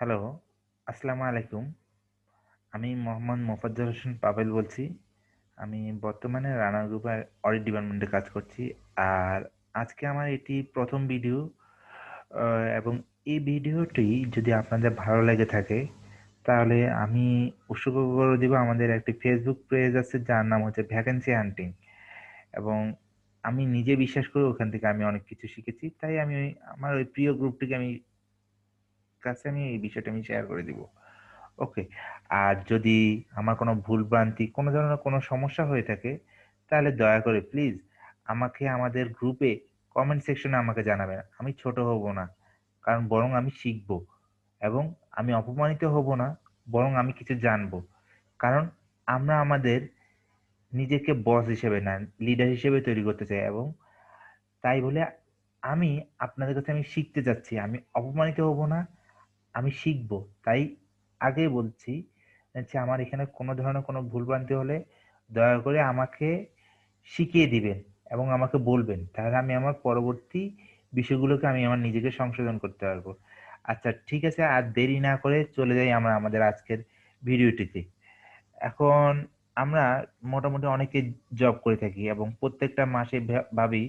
Hello, আসসালামু আলাইকুম। আমি মোহাম্মদ মোফাজ্জল হোসেন পাভেল বলছি। আমি বর্তমানে রানা গ্রুপের অডিট ডিপার্টমেন্টে কাজ করছি। আর আজকে আমার এটি ১ম ভিডিও। আ এবং এই ভিডিওটি যদি আপনাদের ভালো লেগে থাকে, তাহলে আমি উৎসর্গ করে দিব আমাদের একটি ফেসবুক পেজ আছে যার নাম হচ্ছে ভ্যাকেন্সি হান্টিং। এবং আমি নিজে বিশ্বাস করি ওখান থেকে আমি অনেক কিছু শিখেছি। তাই আমি আমার ওই প্রিয় গ্রুপটিকে কাছে আমি এই বিষয়টা শেয়ার করে দিব। ওকে। আর যদি আমার কোনো ভুলভ্রান্তি, কোনো ধরনের কোনো সমস্যা হয়ে থাকে, তাহলে দয়া করে প্লিজ আমাকে আমাদের গ্রুপে কমেন্ট সেকশনে আমাকে জানাবেন। আমি ছোট হব না। কারণ বরং আমি শিখব এবং আমি অপমানিত হব না, বরং আমি কিছু জানবো। কারণ আমরা আমাদের নিজেকে বস হিসেবে না, লিডার হিসেবে তৈরি করতে চাই এবং তাই বলে আমি আপনাদের কাছে আমি শিখতে যাচ্ছি। আমি অপমানিত হব না, আমি শিখবো। তাই আগেই বলছি যে আমার এখানে কোনো ধরনের কোনো ভুলভ্রান্তি হলে দয়া করে আমাকে শিখিয়ে দিবেন এবং আমাকে বলবেন। তাহলে আমি আমার পরবর্তী বিষয়গুলোকে আমি আমার নিজেকে সংশোধন করতে পারবো। আচ্ছা ঠিক আছে, আর দেরি না করে চলে যাই আমরা আমাদের আজকের ভিডিওটিতে। এখন আমরা মোটামুটি অনেকে জব করে থাকি এবং প্রত্যেকটা মাসে ভাবি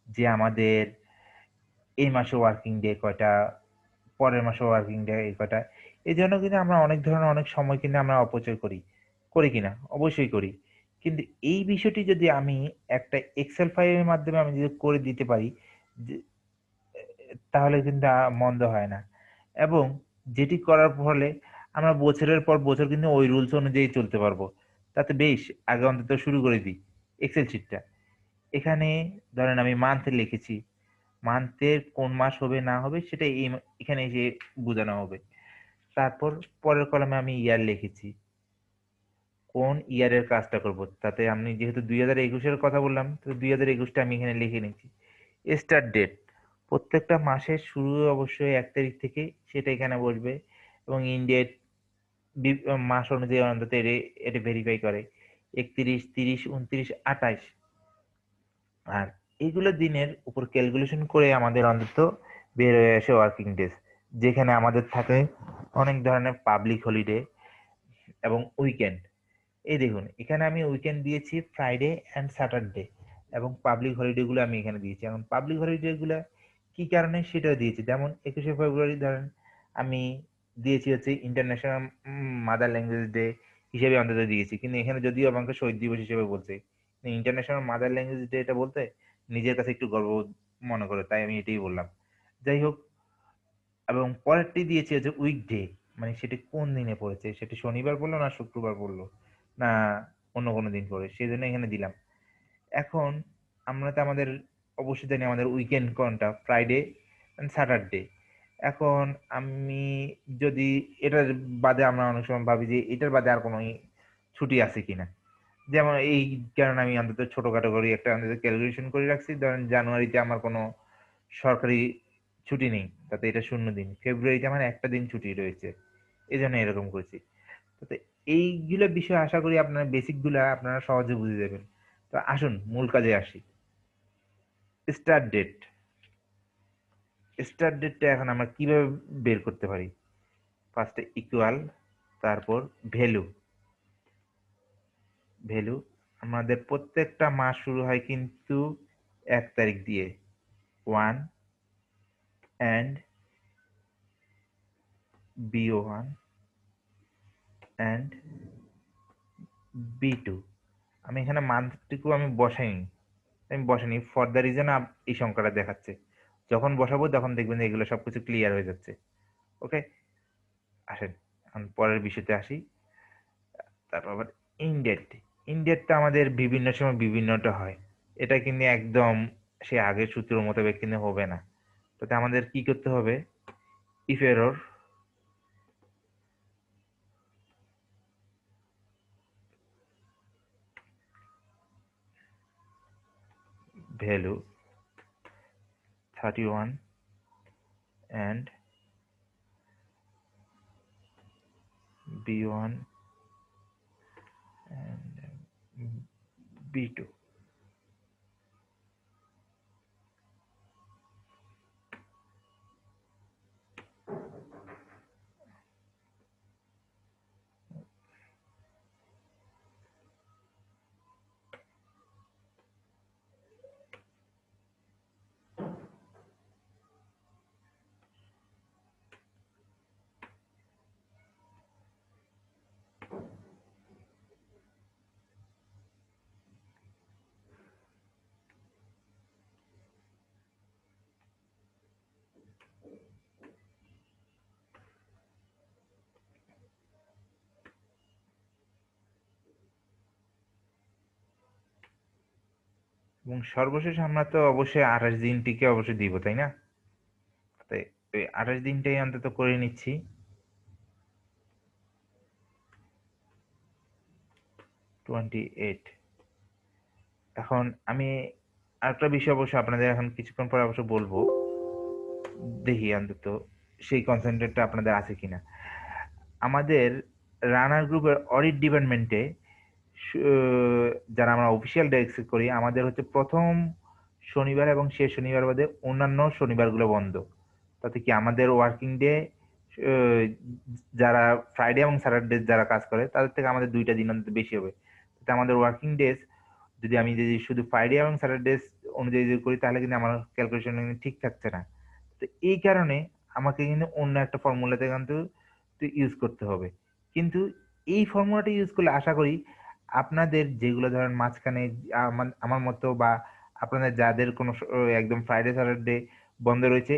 যে আমাদের এই মাসে ওয়ার্কিং ডে কয়টা, পরের মাসে ওয়ার্কিং ডে এই কয়টা। এই জন্য কিন্তু আমরা অনেক ধরনের অনেক সময় কিন্তু আমরা অপচয় করি, করি কিনা? অবশ্যই করি। কিন্তু এই বিষয়টি যদি আমি একটা এক্সেল ফাইলের মাধ্যমে আমি যদি করে দিতে পারি, যে তাহলে কিন্তু মন্দ হয় না। এবং যেটি করার ফলে আমরা বছরের পর বছর কিন্তু ওই রুলস অনুযায়ী চলতে পারবো। তাতে বেশ, আগে অন্তত শুরু করে দিই এক্সেল শিটটা। এখানে ধরেন আমি মান্থ লিখেছি। মান্থের কোন মাস হবে না হবে সেটা এখানে এসে বোঝানো হবে। তারপর পরের কলামে আমি ইয়ার লিখেছি। কোন ইয়ারের কাজটা করব। তাতে আমি যেহেতু ২০২১ এর কথা বললাম, তো ২০২১ টা আমি এখানে লিখে নিচ্ছি। Start date. প্রত্যেকটা মাসের শুরু অবশ্যই ১ তারিখ থেকে, সেটা এখানে বসবে এবং ইন্ড ডেট মাস অনুযায়ী অন্তত এটা ভেরিফাই করে। ৩১, ৩০, ২৯, ২৮। আর এইগুলো দিনের উপর ক্যালকুলেশন করে আমাদের অন্তত বের হয়ে আসে ওয়ার্কিং ডেজ, যেখানে আমাদের থাকে অনেক ধরনের পাবলিক হলিডে এবং উইকেন্ড। এই দেখুন এখানে আমি উইকেন্ড দিয়েছি ফ্রাইডে অ্যান্ড স্যাটারডে এবং পাবলিক হলিডে গুলো আমি এখানে দিয়েছি। এখন পাবলিক হলিডে গুলো কি কারণে সেটাও দিয়েছি। যেমন ২১শে ফেব্রুয়ারি ধরেন আমি দিয়েছি হচ্ছে ইন্টারন্যাশনাল মাদার ল্যাঙ্গুয়েজ ডে হিসেবে অন্তত দিয়েছি, কিন্তু এখানে যদিও আমাকে শহীদ দিবস হিসেবে বলছে, ইন্টারন্যাশনাল মাদার ল্যাঙ্গুয়েজ ডে এটা বলতে নিজের কাছে একটু গর্ব মনে করে, তাই আমি এটাই বললাম। যাই হোক, এবং পরেরটি দিয়েছি হচ্ছে উইকডে, মানে সেটি কোন দিনে পড়েছে, সেটি শনিবার পড়লো না শুক্রবার পড়লো না অন্য কোনো দিন পড়ে, সেই জন্য এখানে দিলাম। এখন আমরা তো আমাদের অবশ্যই জানি আমাদের উইকেন্ড কোনটা, ফ্রাইডে এন্ড স্যাটারডে। এখন আমি যদি এটার বাদে আমরা অনেক সময় ভাবি যে এটার বাদে আর কোনো ছুটি আছে কিনা। যেমন এই কারণে আমি অন্তত ছোটখাটো করে একটা অন্তত ক্যালকুলেশন করে রাখছি। ধরেন জানুয়ারিতে আমার কোনো সরকারি ছুটি নেই, তাতে এটা ০ দিন। ফেব্রুয়ারিতে আমার একটা দিন ছুটি রয়েছে, এই জন্য এরকম করেছি। তো এইগুলো বিষয় আশা করি আপনারা বেসিক গুলা আপনারা সহজে বুঝে যাবেন। তো আসুন মূল কাজে আসি। Start date. স্টার্ট ডেটটা এখন আমরা কিভাবে বের করতে পারি? ফার্স্টে ইকুয়াল, তারপর ভ্যালু। ভ্যালু, আমাদের প্রত্যেকটা মাস শুরু হয় কিন্তু ১ তারিখ দিয়ে। 1 and B1 and B2। আমি এখানে মান্থটুকু আমি বসাইনি। আমি বসাইনি ফর দ্য রিজন এই সংখ্যাটা দেখাচ্ছে। যখন বসাবো তখন দেখবেন যে এগুলো সবকিছু ক্লিয়ার হয়ে যাচ্ছে। ওকে? আসেন এখন পরের বিষয়তে আসি। তারপর আবার ইনডেট। ইনডেটটা আমাদের বিভিন্ন সময় বিভিন্নটা হয়। এটা কিন্তু একদম সে আগের সূত্র মোতাবেক কিন্তু হবে না। তাতে আমাদের কি করতে হবে? If error value 31 and B1 and B2। এবং সর্বশেষ আমরা তো অবশ্যই 28 দিনটিকে অবশ্যই দিব, তাই না? তাই ওই 28 দিনটাই অন্তত করে নিচ্ছি। 28। এখন আমি আরেকটা বিষয় অবশ্য আপনাদের এখন কিছুক্ষণ পর অবশ্য বলবো, দেখি অন্তত সেই কনসেন্ট্রেটটা আপনাদের আছে কিনা। আমাদের রানার গ্রুপের অডিট ডিপার্টমেন্টে যারা আমরা অফিসিয়াল ডেস্ক করি, আমাদের হচ্ছে প্রথম শনিবার এবং শেষ শনিবার বাদে অন্যান্য শনিবারগুলো বন্ধ। তাতে কি আমাদের ওয়ার্কিং ডে, যারা ফ্রাইডে এবং স্যাটারডে যারা কাজ করে তাদের থেকে আমাদের 2টা দিন অন্তত বেশি হবে। তাতে আমাদের ওয়ার্কিং ডেজ যদি শুধু ফ্রাইডে এবং স্যাটারডে অনুযায়ী যদি করি, তাহলে কিন্তু আমার ক্যালকুলেশন ঠিক থাকছে না। তো এই কারণে আমাকে কিন্তু অন্য একটা ফর্মুলাতে কিন্তু ইউজ করতে হবে। কিন্তু এই ফর্মুলাটা ইউজ করলে আশা করি আপনাদের যেগুলো ধরেন মাঝখানে আমার মতো বা আপনাদের যাদের কোনো একদম ফ্রাইডে স্যাটারডে বন্ধ রয়েছে,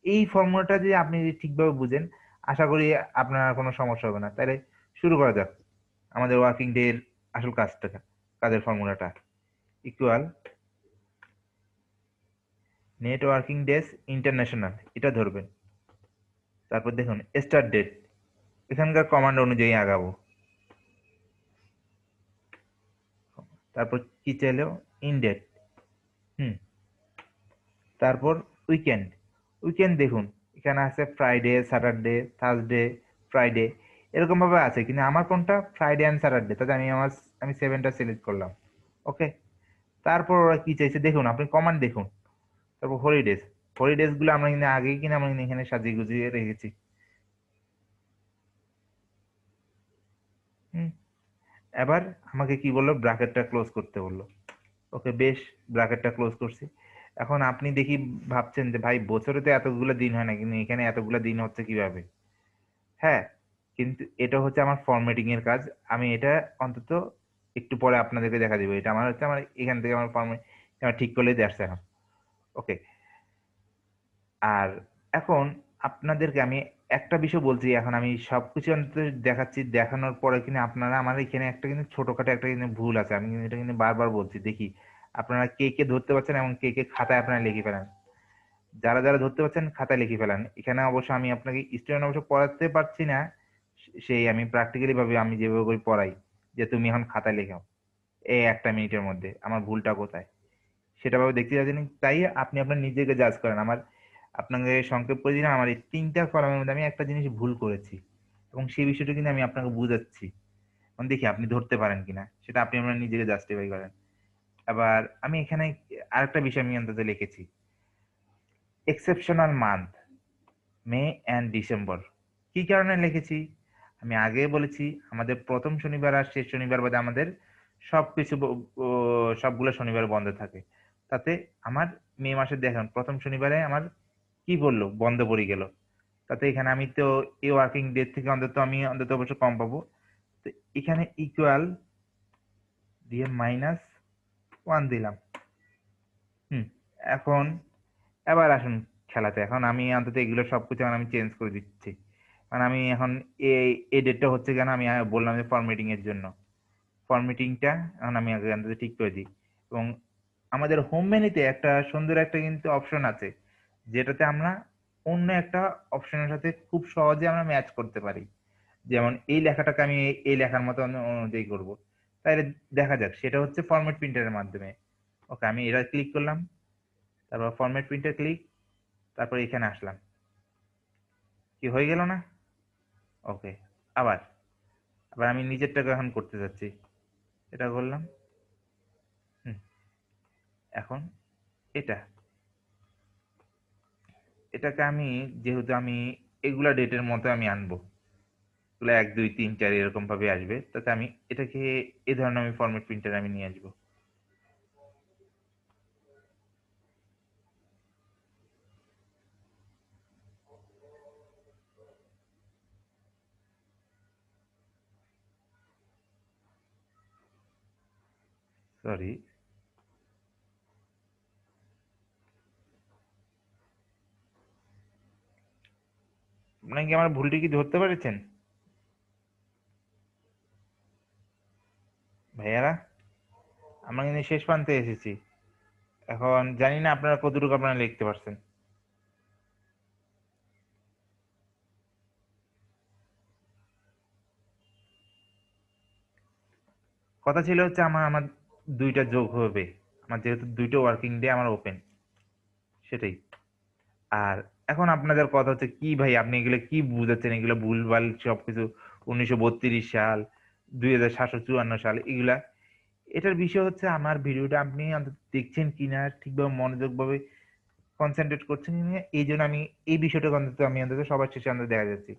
এই ফর্মুলাটা যদি আপনি যদি ঠিকভাবে বুঝেন, আশা করি আপনার আর কোনো সমস্যা হবে না। তাহলে শুরু করা যাক আমাদের ওয়ার্কিং ডে এর আসল কাজের ফর্মুলাটা। Equal net working days international, এটা ধরবেন। তারপর দেখুন স্টার্ট ডেট, এখানকার কমান্ড অনুযায়ী আগাবো। তারপর কি চাইলো, ইন ডেট। হুম। তারপর উইকেন্ড। উইকেন্ড দেখুন এখানে আছে ফ্রাইডে, স্যাটারডে, থার্সডে, ফ্রাইডে, এরকম ভাবে আছে, কিন্তু আমার কোনটা ফ্রাইডে অ্যান্ড স্যাটারডে, তাতে আমি 7টা সিলেক্ট করলাম। ওকে। তারপর ওরা কি চাইছে দেখুন, আপনি কমান্ড দেখুন। তারপর হলিডেজ। হলিডেজ গুলো আমরা কিন্তু আগেই কিনা আমরা কিন্তু এখানে সাজিয়ে গুজিয়ে রেখেছি। হুম। এবার আমাকে কি বললো, ব্র্যাকেটটা ক্লোজ করতে বললো। ওকে, বেশ, ব্র্যাকেটটা ক্লোজ করছি। এখন আপনি দেখি ভাবছেন যে ভাই বছরে তো এতগুলো দিন হয় না, কিন্তু এখানে এতগুলো দিন হচ্ছে কিভাবে। হ্যাঁ, কিন্তু এটা হচ্ছে আমার ফরম্যাটিং এর কাজ। আমি এটা অন্তত একটু পরে আপনাদেরকে দেখা দিব। এটা আমার হচ্ছে আমার এখান থেকে আমার ফর্মে আমার ঠিক করলে দেখছে এখন। ওকে। আর এখন আপনাদেরকে আমি একটা বিষয় বলছি, এখন আমি সবকিছু অন্তত দেখাচ্ছি, দেখানোর পরে কিন্তু আপনারা আমার এখানে একটা কিন্তু ছোটখাটো একটা কিন্তু ভুল আছে, আমি কিন্তু এটা কিন্তু বারবার বলছি, দেখি আপনারা কে কে ধরতে পারছেন এবং কে কে খাতায় আপনারা লিখে ফেলেন। যারা যারা ধরতে পারছেন খাতায় লিখে ফেলেন। এখানে অবশ্য আমি আপনাকে স্টুডেন্ট অবশ্য পড়াতে পারছি না, সেই আমি প্র্যাকটিক্যালি ভাবে আমি যেভাবে করে পড়াই, যে তুমি এখন খাতায় লেখাও এই 1টা মিনিটের মধ্যে আমার ভুলটা কোথায়, সেটা ভাবে দেখতে যাচ্ছেন। তাই আপনি আপনার নিজেকে জাজ করেন। আপনাকে সংক্ষেপ করে দিলাম, আমার এই 3টা কলামের মধ্যে আমি একটা জিনিস ভুল করেছি এবং সেই বিষয়টা কিন্তু আমি আপনাকে বুঝাচ্ছি। এখন দেখি আপনি ধরতে পারেন কিনা, সেটা আপনি আপনার নিজেকে জাস্টিফাই করেন। আবার আমি এখানে আরেকটা বিষয় আমি অন্তত লিখেছি, exceptional month May and December. কি কারণে লিখেছি, আমি আগে বলেছি আমাদের প্রথম শনিবার আর শেষ শনিবার বাদে আমাদের সবকিছু সবগুলো শনিবার বন্ধ থাকে। তাতে আমার মে মাসে দেখেন প্রথম শনিবারে আমার কি বললো, বন্ধ পড়ে গেল। তাতে এখানে আমি তো এই ওয়ার্কিং ডে থেকে অন্তত আমি অন্তত অবশ্য কম পাবো। তো এখানে ইকুয়াল দিয়ে -1 দিলাম। হুম। এখন এবার আসুন খেলাতে। এখন আমি অন্তত এগুলো সবকিছু এখন আমি চেঞ্জ করে দিচ্ছি। কারণ আমি এখন এই এই ডেটটা হচ্ছে কেন আমি বললাম যে ফরম্যাটিং এর জন্য। ফরম্যাটিংটা এখন আমি আগে অন্তত ঠিক করে দিই। এবং আমাদের হোম মেনুতে একটা সুন্দর একটা কিন্তু অপশন আছে, যেটাতে আমরা অন্য একটা অপশনের সাথে খুব সহজে আমরা ম্যাচ করতে পারি। যেমন এই লেখাটাকে আমি এই লেখার মতো অনুযায়ী করব। তাহলে দেখা যাক, সেটা হচ্ছে ফরম্যাট প্রিন্টারের মাধ্যমে। ওকে, আমি এটা ক্লিক করলাম, তারপর ফরম্যাট প্রিন্টার ক্লিক, তারপর এখানে আসলাম। কি হয়ে গেল না? ওকে। আবার আবার আমি নিজেরটাকে এখন করতে যাচ্ছি, এটা করলাম। হুম। এখন এটা এটাকে আমি, যেহেতু আমি এগুলা ডেটের মতো আমি আনবো, এগুলো 1 2 3 4 এরকম ভাবে আসবে, তাতে আমি এটাকে এই ধরনের আমি ফরম্যাট প্রিন্টার আমি নিয়ে আসবো। সরি, আপনারা কি আমার ভুলটি কি ধরতে পেরেছেন ভাইয়ারা? আমরা কিন্তু শেষ প্রান্তে এসেছি। এখন জানি না আপনারা কতটুকু আপনারা লিখতে পারছেন। কথা ছিল হচ্ছে আমার আমার দুইটা যোগ হবে, আমার যেহেতু দুইটা ওয়ার্কিং ডে আমার ওপেন, সেটাই। আর এখন আপনাদের কথা হচ্ছে কি ভাই, আপনি এগুলো কি বুঝাচ্ছেন? এগুলো ভুলভাল সবকিছু। 1932 সাল, 2754 সাল, এগুলা। এটার বিষয় হচ্ছে আমার ভিডিওটা আপনি অন্তত দেখছেন কিনা, ঠিকভাবে মনোযোগ ভাবে কনসেন্ট্রেট করছেন কিনা, এই জন্য আমি এই বিষয়টা অন্তত আমি অন্তত সবার শেষে অন্তত দেখা যাচ্ছি।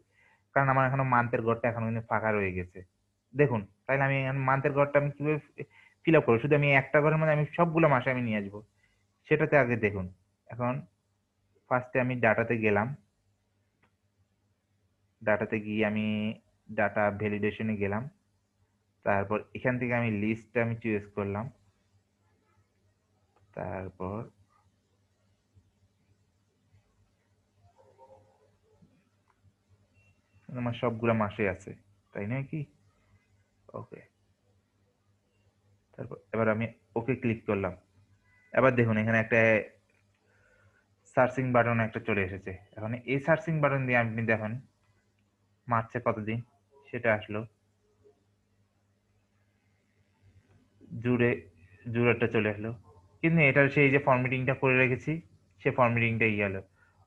কারণ আমার এখনো মান্থের ঘরটা এখনো কিন্তু ফাঁকা রয়ে গেছে। দেখুন, তাহলে আমি মান্থের ঘরটা আমি কিভাবে ফিল আপ করবো? শুধু আমি একটা ঘরের মধ্যে আমি সবগুলো মাসে আমি নিয়ে আসবো, সেটাতে আগে দেখুন। এখন ফার্স্টে আমি ডাটাতে গেলাম, ডাটাতে গিয়ে আমি ডাটা ভ্যালিডেশনে গেলাম। তারপর এখান থেকে আমি লিস্টটা আমি চুজ করলাম। তারপর আমার সবগুলো মাসে আছে, তাই নয় কি? ওকে। তারপর এবার আমি ওকে ক্লিক করলাম। এবার দেখুন এখানে একটা সার্চিং বাটন একটা চলে এসেছে। এখন এই সার্চিং বাটন দিয়ে আপনি দেখুন মার্চে কতদিন সেটা আসলো, জুড়ে জুড়েটা চলে আসলো। কিন্তু এটার সেই যে ফরম্যাটিংটা করে রেখেছি, সে ফরম্যাটিংটা গেল।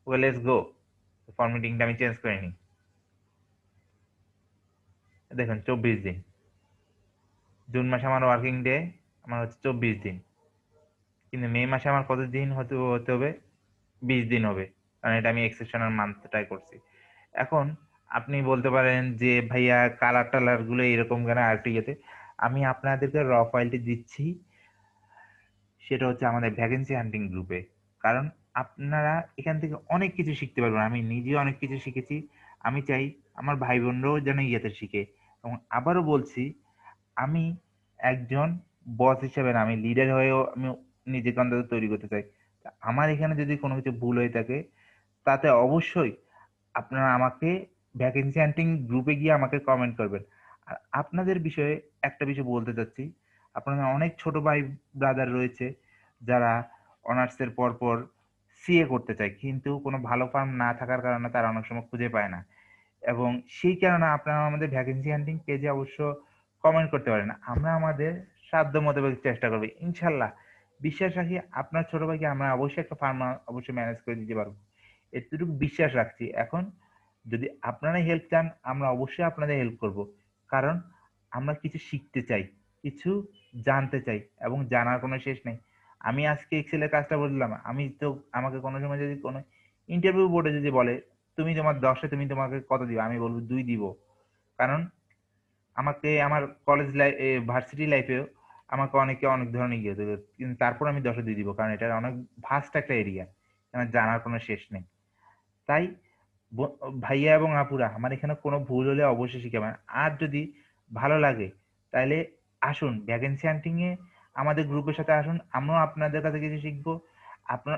ওকে, লেটস গো। ফরম্যাটিংটা আমি চেঞ্জ করে নিই। দেখুন 24 দিন। জুন মাসে আমার ওয়ার্কিং ডে আমার হচ্ছে 24 দিন, কিন্তু মে মাসে আমার কত দিন হতে হতে হবে? 20 দিন হবে, কারণ এটা আমি এক্সেপশনাল মান্থটাই করছি। এখন আপনি বলতে পারেন যে ভাইয়া কালার টালার গুলো এরকম কেন আরেকটু ইয়েতে। আমি আপনাদেরকে র ফাইলটি দিচ্ছি, সেটা হচ্ছে আমাদের ভ্যাকেন্সি হান্টিং গ্রুপে। কারণ আপনারা এখান থেকে অনেক কিছু শিখতে পারবেন, আমি নিজেও অনেক কিছু শিখেছি। আমি চাই আমার ভাই বোনরাও যেন ইয়েতে শিখে। এবং আবারও বলছি, আমি একজন বস হিসেবে না, আমি লিডার হয়েও আমি নিজেকে অন্তত তৈরি করতে চাই। তা আমার এখানে যদি কোনো কিছু ভুল হয়ে থাকে, তাতে অবশ্যই আপনারা আমাকে ভ্যাকেন্সি হান্টিং গ্রুপে গিয়ে আমাকে কমেন্ট করবেন। আর আপনাদের বিষয়ে একটা বিষয় বলতে চাচ্ছি, আপনাদের অনেক ছোট ভাই ব্রাদার রয়েছে যারা অনার্সের পর পর সিএ করতে চায়, কিন্তু কোনো ভালো ফার্ম না থাকার কারণে তারা অনেক সময় খুঁজে পায় না। এবং সেই কারণে আপনারা আমাদের ভ্যাকেন্সি হান্টিং পেজে অবশ্য কমেন্ট করতে পারেন, আমরা আমাদের সাধ্য মোতাবেক চেষ্টা করবো ইনশাল্লাহ। বিশ্বাস রাখি আপনার ছোট ভাইকে আমরা অবশ্যই একটা ফার্ম অবশ্যই ম্যানেজ করে দিতে পারবো, এতটুকু বিশ্বাস রাখছি। এখন যদি আপনারা হেল্প চান, আমরা অবশ্যই আপনাদের হেল্প করব। কারণ আমরা কিছু শিখতে চাই, কিছু জানতে চাই, এবং জানার কোনো শেষ নেই। আমি আজকে এক্সেলের কাজটা বললাম, আমি তো আমাকে কোনো সময় যদি কোনো ইন্টারভিউ বোর্ডে যদি বলে তুমি তোমার 10-এ তুমি তোমাকে কত দিবে, আমি বলবো 2 দিব। কারণ আমাকে আমার কলেজ লাইফ ভার্সিটি লাইফেও আমাকে অনেকে অনেক ধরনের ইয়ে দেবে, কিন্তু তারপর আমি 10-এ দিয়ে দিব, কারণ এটা অনেক ভাস্ট একটা এরিয়া, আমার জানার কোনো শেষ নেই। তাই ভাইয়া এবং আপুরা আমার এখানে কোনো ভুল হলে অবশ্যই শিখাবেন। আর যদি ভালো লাগে তাহলে আসুন ভ্যাকেন্সি হান্টিং এ আমাদের গ্রুপের সাথে আসুন, আমরাও আপনাদের কাছে কিছু শিখবো। আপনার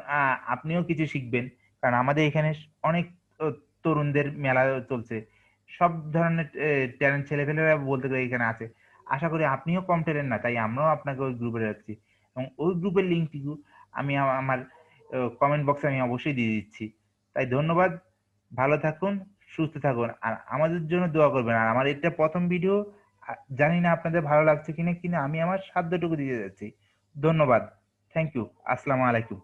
আপনিও কিছু শিখবেন। কারণ আমাদের এখানে অনেক তরুণদের মেলা চলছে, সব ধরনের ট্যালেন্ট ছেলেপেলেরা বলতে গেলে এখানে আছে। আশা করি আপনিও কম ট্যালেন্ট না, তাই আমরাও আপনাকে ওই গ্রুপে রাখছি। এবং ওই গ্রুপের লিঙ্কটিও আমি আমার কমেন্ট বক্সে আমি অবশ্যই দিয়ে দিচ্ছি। তাই ধন্যবাদ, ভালো থাকুন, সুস্থ থাকুন, আর আমাদের জন্য দোয়া করবেন। আর আমার এটা প্রথম ভিডিও, জানি না আপনাদের ভালো লাগছে কিনা, কিন্তু আমি আমার সাধ্যটুকু দিয়ে যাচ্ছি। ধন্যবাদ, থ্যাংক ইউ, আসসালামু আলাইকুম।